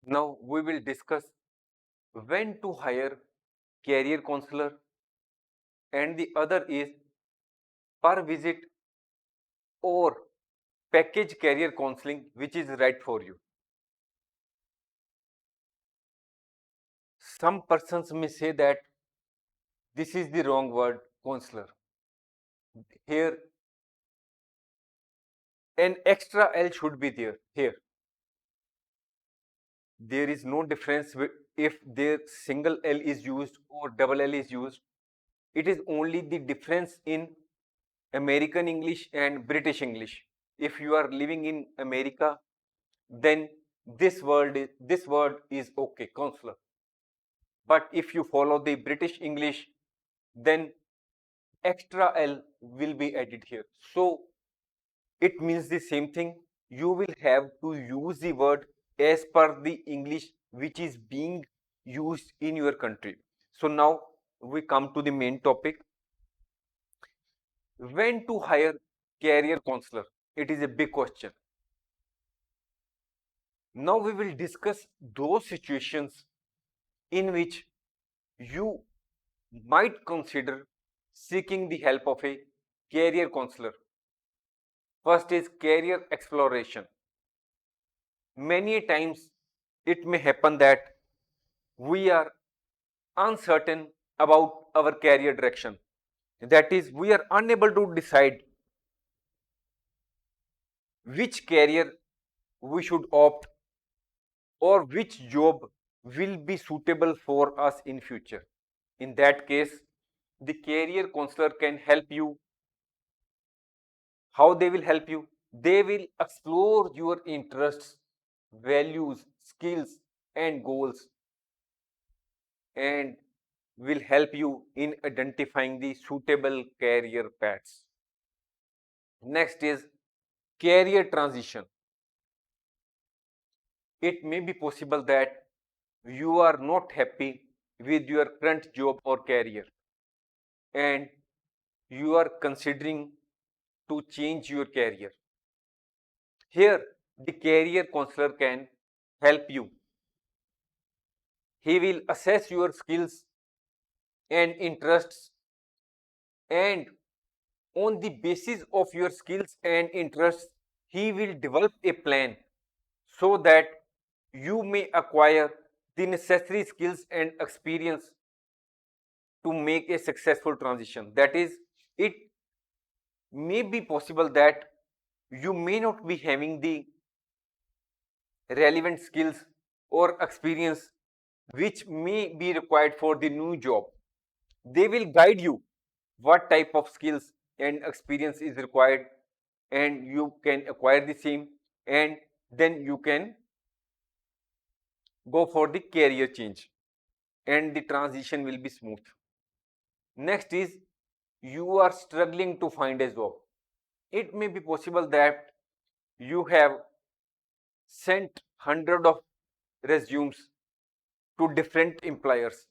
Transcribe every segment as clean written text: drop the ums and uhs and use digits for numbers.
Now we will discuss when to hire career counselor, and the other is per visit or package career counseling which is right for you. Some persons may say that this is the wrong word, counselor. Here an extra L should be there. Here there is no difference if there single L is used or double L is used. It is only the difference in American English and British English. If you are living in America, then this word is okay, counselor. But if you follow the British English, then extra L will be added here. So it means the same thing. You will have to use the word as per the English which is being used in your country. So now we come to the main topic. When to hire career counselor? It is a big question. Now we will discuss those situations in which you might consider seeking the help of a career counselor. First is career exploration. Many times it may happen that we are uncertain about our career direction. That is, we are unable to decide which career we should opt or which job will be suitable for us in future. In that case, the career counselor can help you. How they will help you? They will explore your interests, values, skills, and goals, and will help you in identifying the suitable career paths. Next is career transition. It may be possible that you are not happy with your current job or career and you are considering to change your career. Here, the career counselor can help you. He will assess your skills and interests, and on the basis of your skills and interests, he will develop a plan so that you may acquire the necessary skills and experience to make a successful transition. That is, it may be possible that you may not be having the relevant skills or experience which may be required for the new job. They will guide you what type of skills and experience is required, and you can acquire the same, and then you can go for the career change and the transition will be smooth. Next is, you are struggling to find a job. It may be possible that you have sent hundred of resumes to different employers,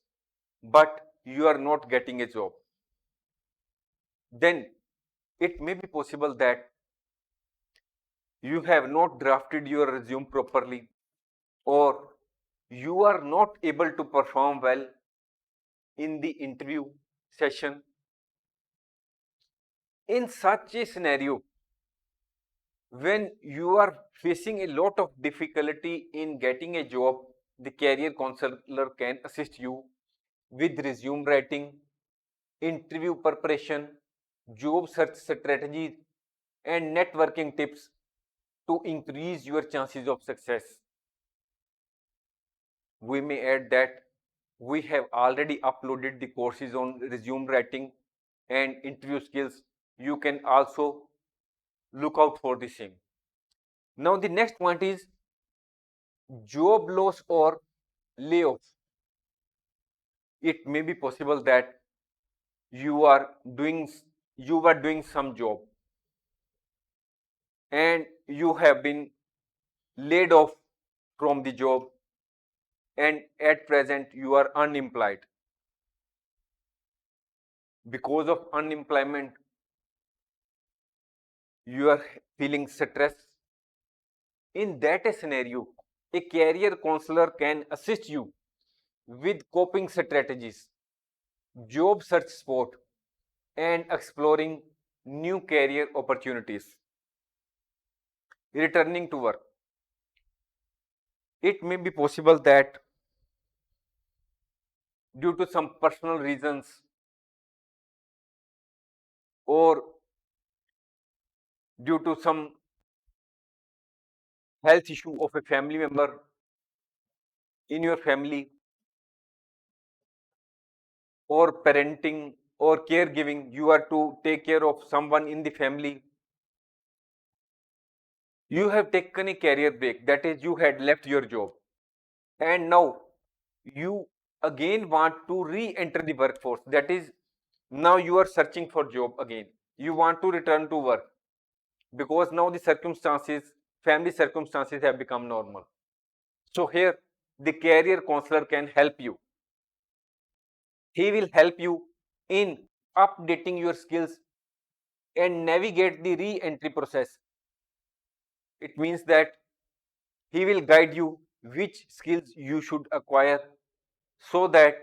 but you are not getting a job. Then it may be possible that you have not drafted your resume properly, or you are not able to perform well in the interview session. In such a scenario, when you are facing a lot of difficulty in getting a job, the career counselor can assist you with resume writing, interview preparation, job search strategies, and networking tips to increase your chances of success. We may add that we have already uploaded the courses on resume writing and interview skills. You can also look out for the same. Now the next point is job loss or layoff. It may be possible that you are doing you were doing some job and you have been laid off from the job, and at present you are unemployed. Because of unemployment, you are feeling stress. In that scenario, A career counselor can assist you with coping strategies, job search support, and exploring new career opportunities. Returning to work. It may be possible that due to some personal reasons or due to some health issue of a family member in your family, or parenting or caregiving, you are to take care of someone in the family. You have taken a career break, that is, you had left your job, and now you again want to re-enter the workforce. That is, now you are searching for job again. You want to return to work because now the circumstances, family circumstances have become normal. So here, the career counselor can help you. He will help you in updating your skills and navigate the re-entry process. It means that he will guide you which skills you should acquire so that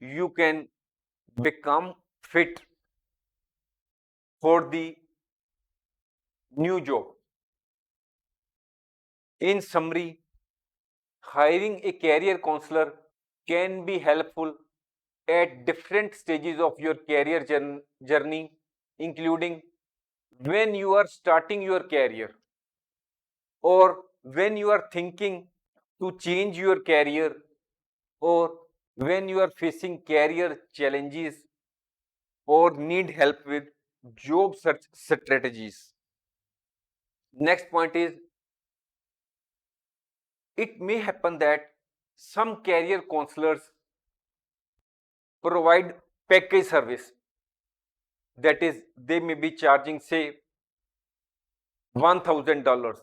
you can become fit for the new job. In summary, hiring a career counselor can be helpful at different stages of your career journey, including when you are starting your career or when you are thinking to change your career or when you are facing career challenges or need help with job search strategies. Next point is, it may happen that some career counselors provide package service. That is, they may be charging, say, $1,000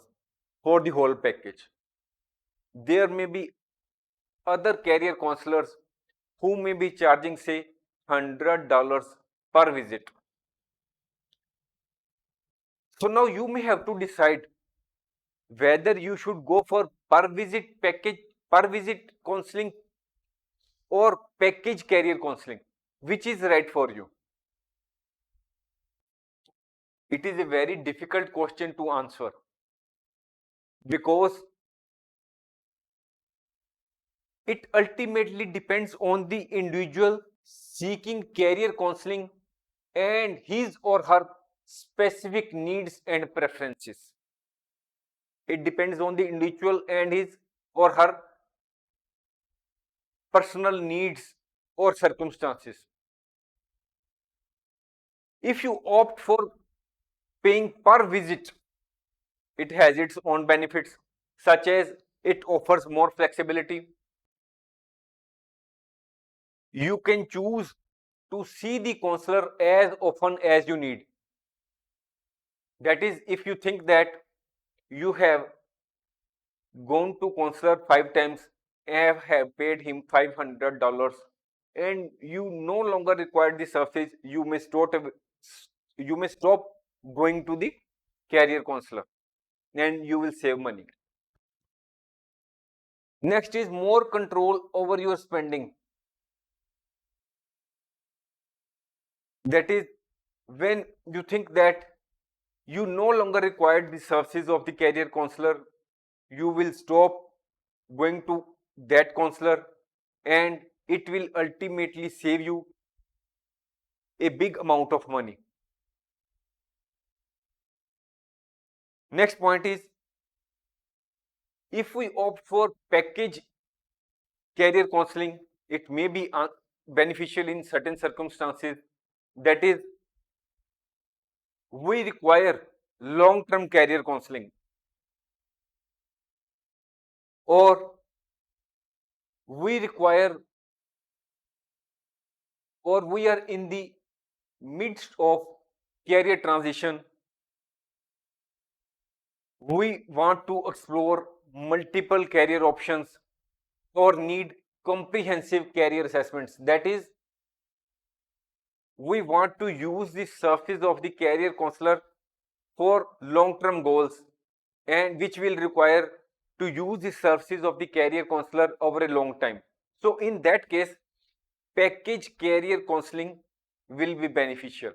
for the whole package. There may be other career counselors who may be charging, say, $100 per visit. So now you may have to decide whether you should go for per visit package, per visit counseling, or package career counseling. Which is right for you? It is a very difficult question to answer because it ultimately depends on the individual seeking career counseling and his or her specific needs and preferences. It depends on the individual and his or her personal needs or circumstances. If you opt for paying per visit, it has its own benefits, such as it offers more flexibility. You can choose to see the counselor as often as you need. That is, if you think that you have gone to counselor 5 times and have paid him $500 and you no longer require the service, you may stop going to the career counselor and you will save money. Next is more control over your spending. That is, when you think that you no longer require the services of the career counselor, you will stop going to that counselor and it will ultimately save you a big amount of money. Next point is, if we opt for package career counseling, it may be beneficial in certain circumstances. That is, we require long-term career counseling, or we require, or we are in the midst of career transition. We want to explore multiple career options or need comprehensive career assessments. That is, we want to use the services of the career counselor for long-term goals and which will require to use the services of the career counselor over a long time. So in that case, package career counseling will be beneficial.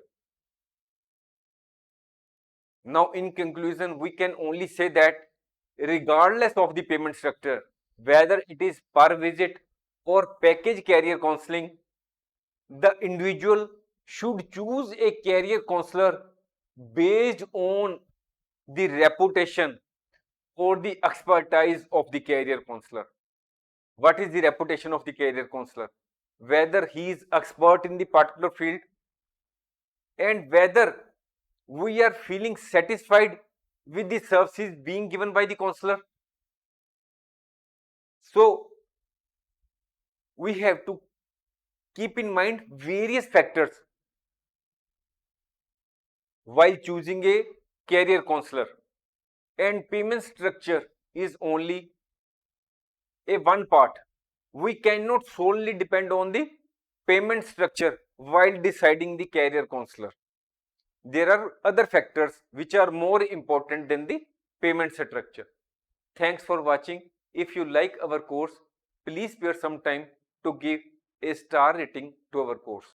Now, in conclusion, we can only say that regardless of the payment structure, whether it is per visit or package career counseling, the individual should choose a career counselor based on the reputation or the expertise of the career counselor. What is the reputation of the career counselor? Whether he is expert in the particular field and whether we are feeling satisfied with the services being given by the counselor. So we have to keep in mind various factors while choosing a career counselor, and payment structure is only a one part. We cannot solely depend on the payment structure while deciding the career counselor. There are other factors which are more important than the payment structure. Thanks for watching. If you like our course, please spare some time to give a star rating to our course.